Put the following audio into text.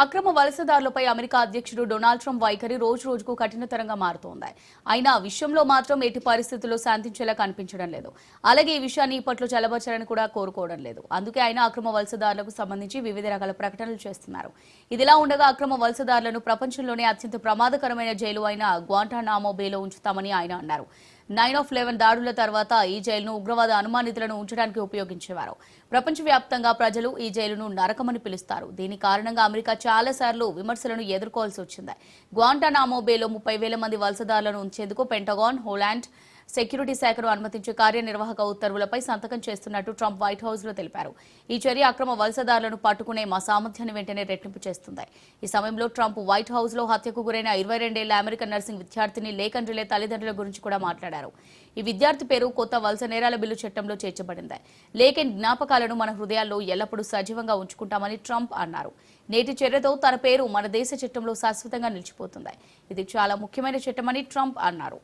అక్రమ వలసదారులపై అమెరికా అధ్యక్షుడు Donald Trump వైఖరి రోజు రోజుకు కఠినతరంగా మారుతోంది. అయినా ఆ విషయంలో మాత్రం ఎట్టి పరిస్థితుల్లో శాంతించేలా కనిపించడం లేదు. అలాగే ఈ విషయాన్ని ఇప్పట్లో చల్లబరచాలని కూడా కోరుకోవడం లేదు. అందుకే ఆయన అక్రమ వలసదారులకు సంబంధించి వివిధ రకాల ప్రకటనలు చేస్తున్నారు. ఇదిలా ఉండగా అక్రమ వలసదారులను ప్రపంచంలోనే అత్యంత ప్రమాదకరమైన జైలు అయిన గ్వాంటానామో బేలో ఉంచుతామని ఆయన అన్నారు. 9/11 దాడుల తర్వాత ఈ జైలును ఉగ్రవాద అనుమానితులను ఉంచడానికి ఉపయోగించేవారు. ప్రపంచవ్యాప్తంగా ప్రజలు ఈ జైలును నరకమని పిలుస్తారు. దీని కారణంగా అమెరికా చాలాసార్లు విమర్శలను ఎదుర్కోవాల్సి వచ్చింది. గ్వాంటానామో బేలో 30,000 మంది వలసదారులను ఉంచేందుకు పెంటగాన్, హోలాండ్ సెక్యూరిటీ శాఖను అనుమతించే కార్యనిర్వాహక ఉత్తర్వులపై సంతకం చేస్తున్నట్టు ట్రంప్ వైట్ హౌస్ లో తెలిపారు. ఈ చర్య అక్రమ వలసదారులను పట్టుకునే మా సామర్థ్యాన్ని వెంటనే రెట్టింపు చేస్తుంది. ఈ సమయంలో ట్రంప్ వైట్ హౌస్ లో హత్యకు గురైన 22 ఏళ్ల అమెరికన్ నర్సింగ్ విద్యార్థిని లేఖన్ రిలే తల్లిదండ్రుల గురించి కూడా మాట్లాడారు. ఈ విద్యార్థి పేరు కొత్త వలస నేరాల బిల్లు చట్టంలో చేర్చబడింది. లేఖన్ జ్ఞాపకాలను మన హృదయాల్లో ఎల్లప్పుడూ సజీవంగా ఉంచుకుంటామని ట్రంప్ అన్నారు. నేటి చర్యతో తన పేరు మన దేశ చట్టంలో శాశ్వతంగా నిలిచిపోతుంది. ఇది చాలా ముఖ్యమైన చట్టమని ట్రంప్ అన్నారు.